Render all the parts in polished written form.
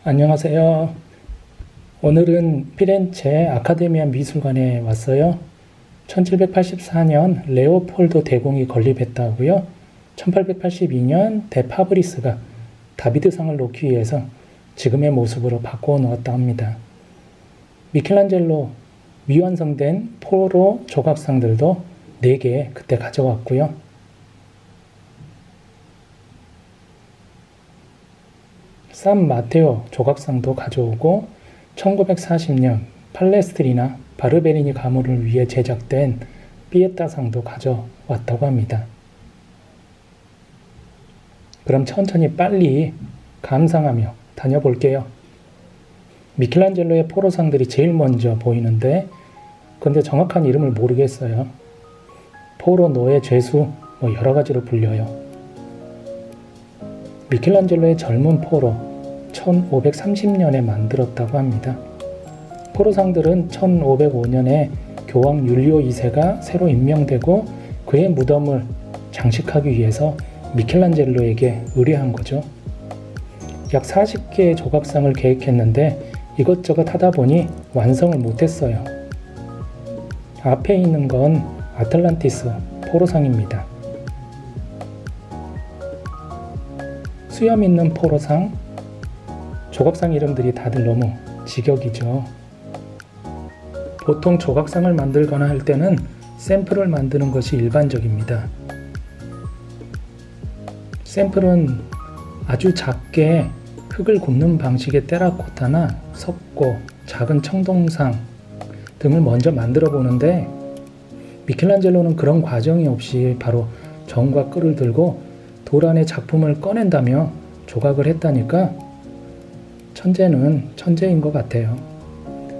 안녕하세요. 오늘은 피렌체 아카데미아 미술관에 왔어요. 1784년 레오폴도 대공이 건립했다고요. 1882년 데파브리스가 다비드상을 놓기 위해서 지금의 모습으로 바꾸어 놓았다 합니다. 미켈란젤로 미완성된 포로 조각상들도 4개 그때 가져왔고요. 산 마테오 조각상도 가져오고 1940년 팔레스트리나 바르베리니 가문을 위해 제작된 피에타상도 가져왔다고 합니다. 그럼 천천히 빨리 감상하며 다녀볼게요. 미켈란젤로의 포로상들이 제일 먼저 보이는데 근데 정확한 이름을 모르겠어요. 포로 노예 죄수 여러 가지로 불려요. 미켈란젤로의 젊은 포로 1530년에 만들었다고 합니다. 포로상들은 1505년에 교황 율리오 2세가 새로 임명되고 그의 무덤을 장식하기 위해서 미켈란젤로에게 의뢰한 거죠. 약 40개의 조각상을 계획했는데 이것저것 하다 보니 완성을 못했어요. 앞에 있는 건 아틀란티스 포로상입니다. 수염 있는 포로상, 조각상 이름들이 다들 너무 직역이죠. 보통 조각상을 만들거나 할 때는 샘플을 만드는 것이 일반적입니다. 샘플은 아주 작게 흙을 굽는 방식의 테라코타나 석고, 작은 청동상 등을 먼저 만들어 보는데 미켈란젤로는 그런 과정이 없이 바로 정과 끌을 들고 돌 안에 작품을 꺼낸다며 조각을 했다니까 천재는 천재인 것 같아요.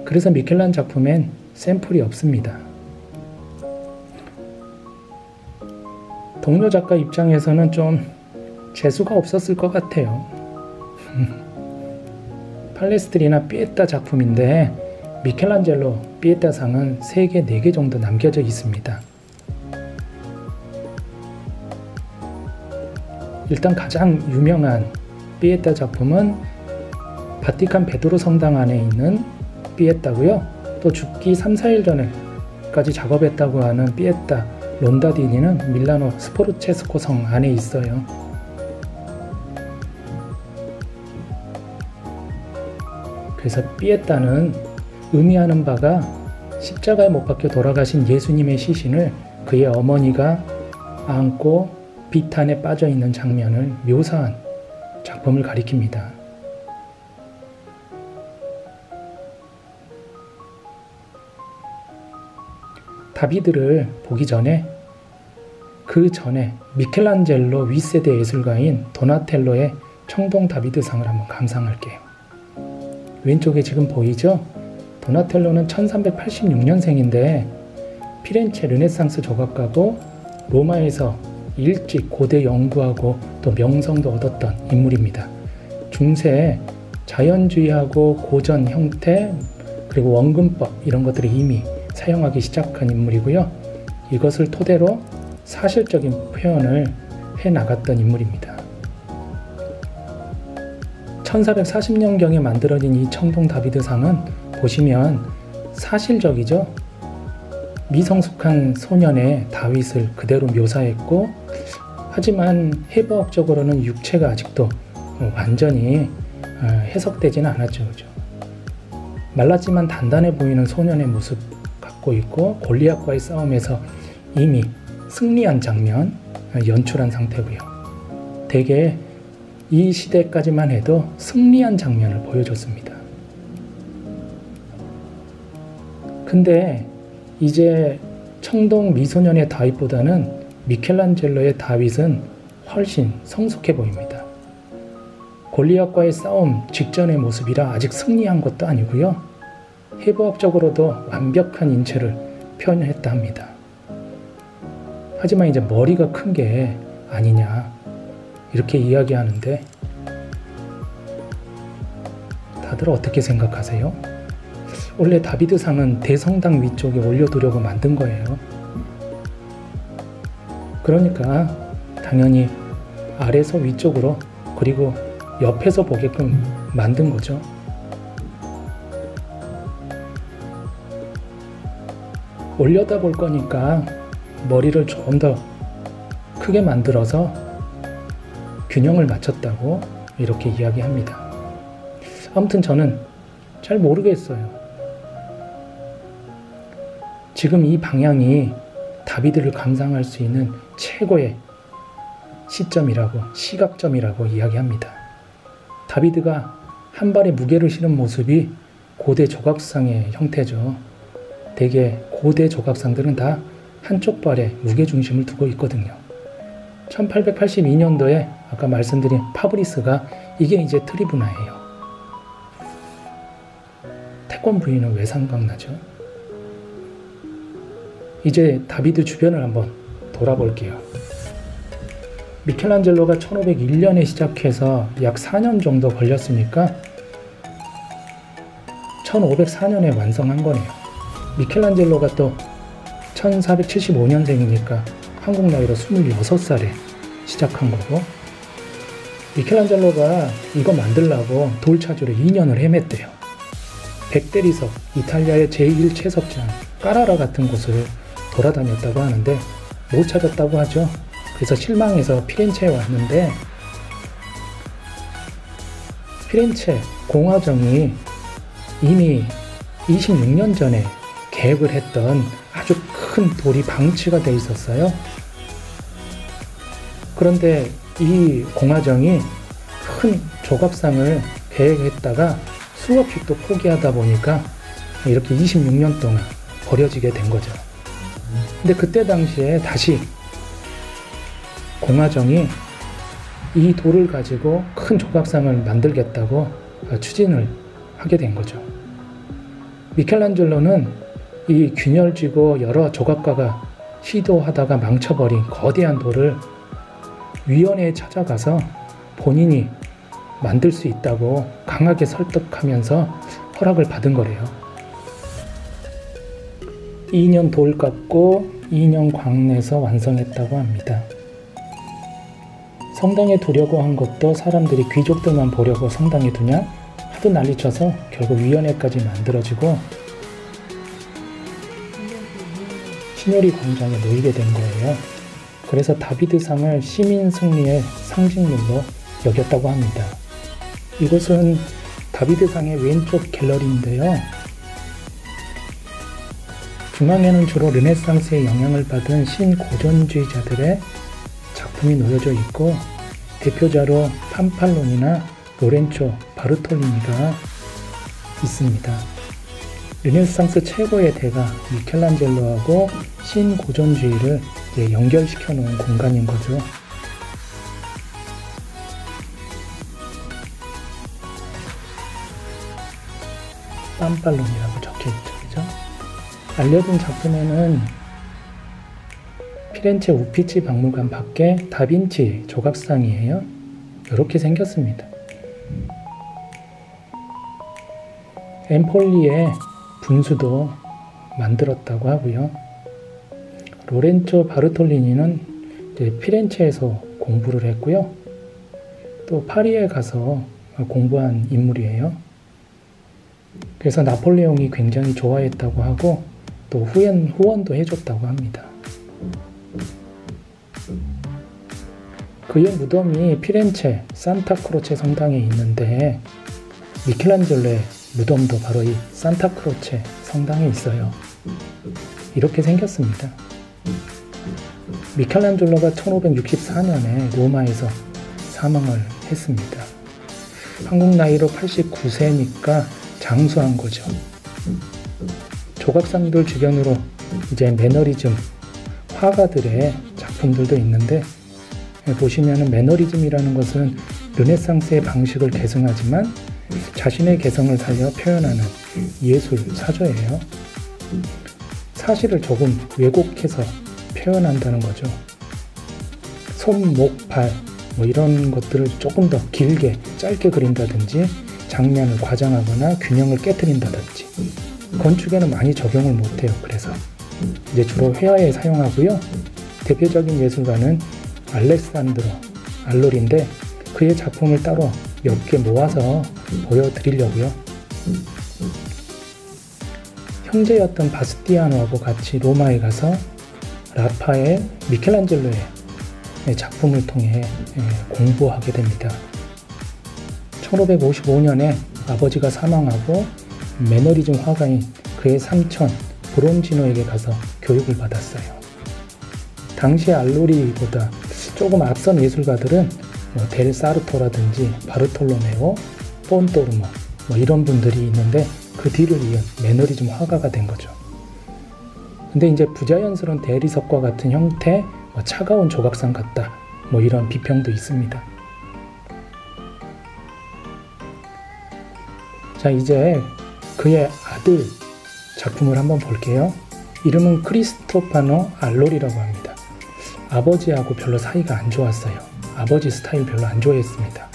그래서 미켈란 작품엔 샘플이 없습니다. 동료 작가 입장에서는 좀 재수가 없었을 것 같아요. 팔레스트리나 피에타 작품인데 미켈란젤로 피에타상은 3개, 4개 정도 남겨져 있습니다. 일단 가장 유명한 피에타 작품은 바티칸 베드로 성당 안에 있는 피에타고요. 또 죽기 3-4일 전에까지 작업했다고 하는 피에타 론다디니는 밀라노 스포르체스코 성 안에 있어요. 그래서 피에타는 의미하는 바가 십자가에 못 박혀 돌아가신 예수님의 시신을 그의 어머니가 안고 비탄에 빠져있는 장면을 묘사한 작품을 가리킵니다. 다비드를 보기 전에 그 전에 미켈란젤로 윗세대 예술가인 도나텔로의 청동 다비드상을 한번 감상할게요. 왼쪽에 지금 보이죠? 도나텔로는 1386년생인데 피렌체 르네상스 조각가고 로마에서 일찍 고대 연구하고 또 명성도 얻었던 인물입니다. 중세에 자연주의하고 고전 형태 그리고 원근법 이런 것들을 이미 사용하기 시작한 인물이고요. 이것을 토대로 사실적인 표현을 해나갔던 인물입니다. 1440년경에 만들어진 이 청동 다비드상은 보시면 사실적이죠. 미성숙한 소년의 다윗을 그대로 묘사했고 하지만 해부학적으로는 육체가 아직도 완전히 해석되지는 않았죠. 그죠? 말랐지만 단단해 보이는 소년의 모습 갖고 있고 골리앗과의 싸움에서 이미 승리한 장면 연출한 상태고요. 대개 이 시대까지만 해도 승리한 장면을 보여줬습니다. 근데 이제 청동 미소년의 다윗보다는 미켈란젤로의 다윗은 훨씬 성숙해 보입니다. 골리앗과의 싸움 직전의 모습이라 아직 승리한 것도 아니고요. 해부학적으로도 완벽한 인체를 표현했다 합니다. 하지만 이제 머리가 큰 게 아니냐 이렇게 이야기하는데 다들 어떻게 생각하세요? 원래 다비드상은 대성당 위쪽에 올려두려고 만든 거예요. 그러니까 당연히 아래서 위쪽으로 그리고 옆에서 보게끔 만든 거죠. 올려다 볼 거니까 머리를 좀 더 크게 만들어서 균형을 맞췄다고 이렇게 이야기합니다. 아무튼 저는 잘 모르겠어요. 지금 이 방향이 다비드를 감상할 수 있는 최고의 시각점이라고 이야기합니다. 다비드가 한 발에 무게를 실은 모습이 고대 조각상의 형태죠. 대개 고대 조각상들은 다 한쪽 발에 무게중심을 두고 있거든요. 1882년도에 아까 말씀드린 파브리스가 이게 이제 트리부나예요. 태권 부위는 왜 생각나죠? 이제 다비드 주변을 한번 돌아볼게요. 미켈란젤로가 1501년에 시작해서 약 4년 정도 걸렸으니까 1504년에 완성한 거네요. 미켈란젤로가 또 1475년생이니까 한국 나이로 26살에 시작한 거고, 미켈란젤로가 이거 만들려고 돌 찾으러 2년을 헤맸대요. 백대리석, 이탈리아의 제1채석장 까라라 같은 곳을 돌아다녔다고 하는데 못 찾았다고 하죠. 그래서 실망해서 피렌체에 왔는데, 피렌체 공화정이 이미 26년 전에 계획을 했던 아주 큰 돌이 방치가 돼 있었어요. 그런데 이 공화정이 큰 조각상을 계획했다가 수없이 또 포기하다 보니까 이렇게 26년 동안 버려지게 된 거죠. 근데 그때 당시에 다시 공화정이 이 돌을 가지고 큰 조각상을 만들겠다고 추진을 하게 된 거죠. 미켈란젤로는 이 균열지고 여러 조각가가 시도하다가 망쳐버린 거대한 돌을 위원회에 찾아가서 본인이 만들 수 있다고 강하게 설득하면서 허락을 받은 거래요. 2년 돌 깎고 2년 광내서 완성했다고 합니다. 성당에 두려고 한 것도 사람들이 귀족들만 보려고 성당에 두냐? 하도 난리쳐서 결국 위원회까지 만들어지고 시놉리 광장에 놓이게 된 거예요. 그래서 다비드상을 시민 승리의 상징물로 여겼다고 합니다. 이곳은 다비드상의 왼쪽 갤러리인데요. 중앙에는 주로 르네상스의 영향을 받은 신고전주의자들의 작품이 놓여져 있고, 대표자로 팜팔론이나 로렌초 바르톨리니가 있습니다. 르네상스 최고의 대가 미켈란젤로하고 신고전주의를 연결시켜 놓은 공간인 거죠. 팜팔론이라고 적혀 있죠, 그죠? 알려진 작품에는 피렌체 우피치 박물관 밖에 다빈치 조각상이에요. 이렇게 생겼습니다. 엠폴리의 분수도 만들었다고 하고요. 로렌초 바르톨리니는 이제 피렌체에서 공부를 했고요. 또 파리에 가서 공부한 인물이에요. 그래서 나폴레옹이 굉장히 좋아했다고 하고 또 후원도 해줬다고 합니다. 그의 무덤이 피렌체 산타크로체 성당에 있는데, 미켈란젤로의 무덤도 바로 이 산타크로체 성당에 있어요. 이렇게 생겼습니다. 미켈란젤로가 1564년에 로마에서 사망을 했습니다. 한국 나이로 89세니까 장수한 거죠. 조각상들 주변으로 이제 매너리즘 화가들의 작품들도 있는데, 보시면은 매너리즘이라는 것은 르네상스의 방식을 계승하지만 자신의 개성을 살려 표현하는 예술 사조예요. 사실을 조금 왜곡해서 표현한다는 거죠. 손, 목, 발 이런 것들을 조금 더 길게 짧게 그린다든지 장면을 과장하거나 균형을 깨트린다든지. 건축에는 많이 적용을 못해요. 그래서 이제 주로 회화에 사용하고요. 대표적인 예술가는 알레산드로 알로리인데 그의 작품을 따로 몇 개 모아서 보여드리려고요. 형제였던 바스티아노하고 같이 로마에 가서 라파엘, 미켈란젤로의 작품을 통해 공부하게 됩니다. 1555년에 아버지가 사망하고 매너리즘 화가인 그의 삼촌 브론지노에게 가서 교육을 받았어요. 당시 알로리보다 조금 앞선 예술가들은 델 사르토라든지 바르톨로메오, 폰토르모 이런 분들이 있는데 그 뒤를 이은 매너리즘 화가가 된 거죠. 근데 이제 부자연스러운 대리석과 같은 형태, 차가운 조각상 같다, 이런 비평도 있습니다. 자, 이제 그의 아들 작품을 한번 볼게요. 이름은 크리스토파노 알로리라고 합니다. 아버지하고 별로 사이가 안 좋았어요. 아버지 스타일 별로 안 좋아했습니다.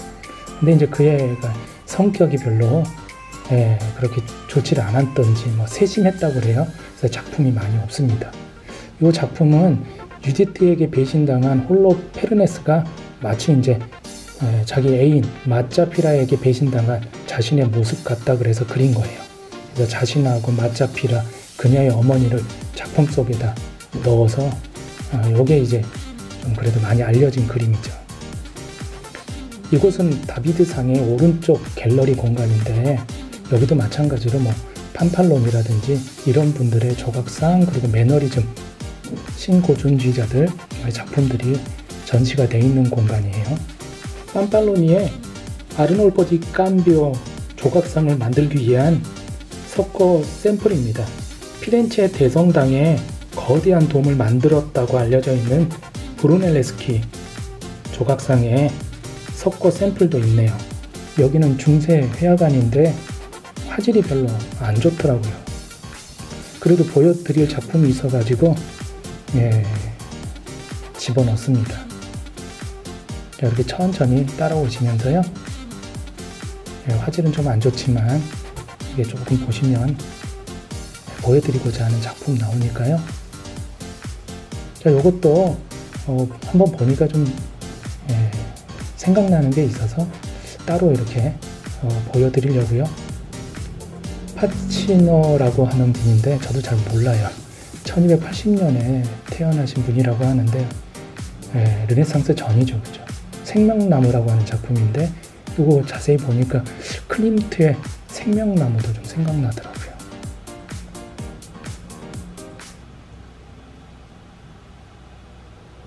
근데 이제 그의 성격이 별로 그렇게 좋지 않았던지 세심했다고 그래요. 그래서 작품이 많이 없습니다. 이 작품은 유디트에게 배신당한 홀로페르네스가 마치 이제 자기 애인 마짜피라에게 배신당한 자신의 모습 같다 그래서 그린 거예요. 그래서 자신하고 마짜피라 그녀의 어머니를 작품 속에다 넣어서 이게 이제 좀 그래도 많이 알려진 그림이죠. 이곳은 다비드상의 오른쪽 갤러리 공간인데 여기도 마찬가지로 판팔론이라든지 이런 분들의 조각상 그리고 매너리즘 신고전주의자들 작품들이 전시가 되어 있는 공간이에요. 판팔로니의 아르놀포 디 캄비오 조각상을 만들기 위한 석고 샘플입니다. 피렌체 대성당에 거대한 돔을 만들었다고 알려져 있는 브루넬레스키 조각상에 석고 샘플도 있네요. 여기는 중세 회화관인데 화질이 별로 안 좋더라고요. 그래도 보여드릴 작품이 있어가지고 집어넣습니다. 자, 이렇게 천천히 따라오시면서요. 화질은 좀 안 좋지만 이게 조금 보시면 보여드리고자 하는 작품 나오니까요. 자, 요것도 한번 보니까 좀 생각나는 게 있어서 따로 이렇게 보여드리려고요. 파치노라고 하는 분인데 저도 잘 몰라요. 1280년에 태어나신 분이라고 하는데 르네상스 전이죠, 그죠? 생명나무라고 하는 작품인데 이거 자세히 보니까 클림트의 생명나무도 좀 생각나더라고요.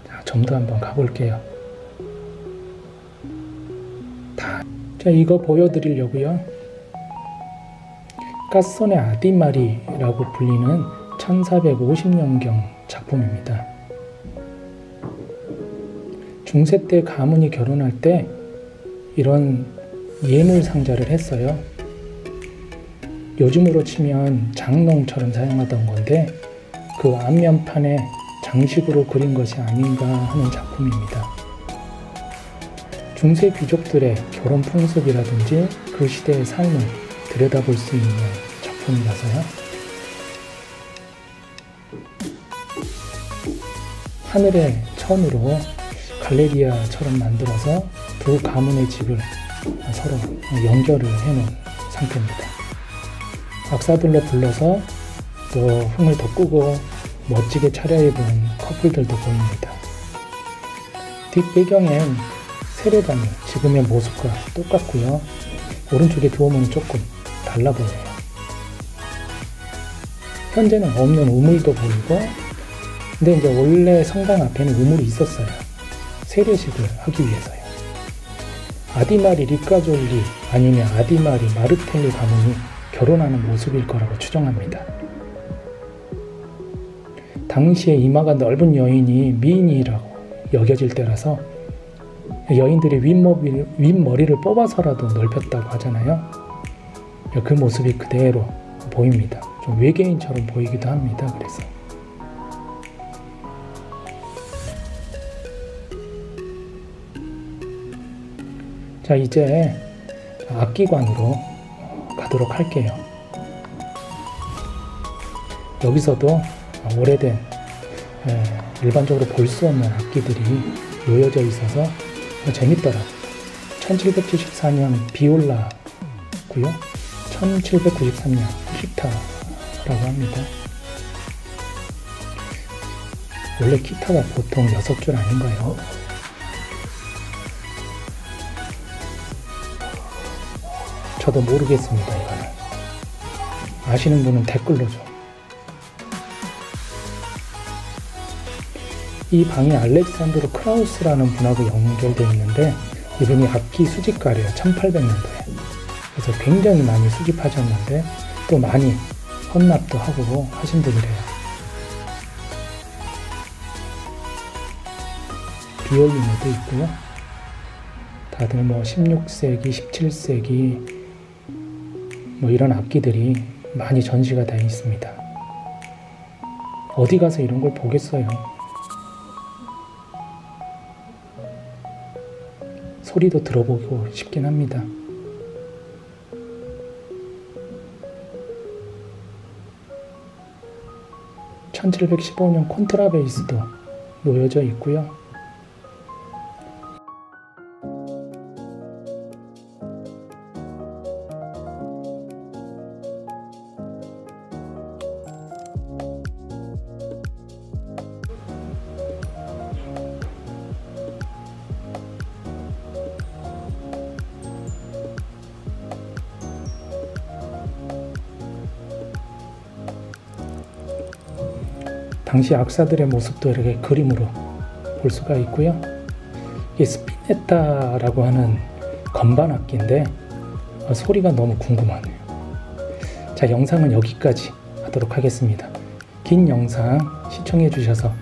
자, 좀 더 한번 가볼게요. 자, 이거 보여드리려고요. 까손의 아디마리라고 불리는 1450년경 작품입니다. 중세 때 가문이 결혼할 때 이런 예물 상자를 했어요. 요즘으로 치면 장롱처럼 사용하던 건데 그 앞면판에 장식으로 그린 것이 아닌가 하는 작품입니다. 중세 귀족들의 결혼 풍습이라든지 그 시대의 삶을 들여다볼 수 있는 작품이라서요. 하늘의 천으로 갈레리아처럼 만들어서 두 가문의 집을 서로 연결을 해놓은 상태입니다. 악사들로 불러서 또 흥을 돋구고 멋지게 차려입은 커플들도 보입니다. 뒷배경엔 세례단이 지금의 모습과 똑같고요. 오른쪽에 두어보면 조금 달라 보여요. 현재는 없는 우물도 보이고, 근데 이제 원래 성당 앞에는 우물이 있었어요. 세례식을 하기 위해서요. 아디마리 리카졸리 아니면 아디마리 마르텔리 가문이 결혼하는 모습일 거라고 추정합니다. 당시에 이마가 넓은 여인이 미인이라고 여겨질 때라서 여인들이 윗머리를 뽑아서라도 넓혔다고 하잖아요. 그 모습이 그대로 보입니다. 좀 외계인처럼 보이기도 합니다. 그래서 자, 이제 악기관으로 가도록 할게요. 여기서도 오래된 일반적으로 볼 수 없는 악기들이 놓여져 있어서 재밌더라고요. 1774년 비올라고요. 1793년 기타라고 합니다. 원래 기타가 보통 6줄 아닌가요? 저도 모르겠습니다. 이거는 아시는 분은 댓글로 좀. 이 방이 알렉산드로 크라우스라는 분하고 연결되어 있는데 이분이 악기 수집가래요. 1800년도에. 그래서 굉장히 많이 수집하셨는데 또 많이 헌납도 하고 하신 분이래요. 비올리노도 있고요. 다들 뭐 16세기, 17세기 뭐 이런 악기들이 많이 전시가 되어 있습니다. 어디 가서 이런 걸 보겠어요. 소리도 들어보고 싶긴 합니다. (1715년) 콘트라베이스도 놓여져 있고요. 당시 악사들의 모습도 이렇게 그림으로 볼 수가 있고요. 이게 스피네타라고 하는 건반 악기인데 소리가 너무 궁금하네요. 자, 영상은 여기까지 하도록 하겠습니다. 긴 영상 시청해 주셔서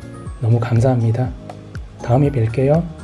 너무 감사합니다. 다음에 뵐게요.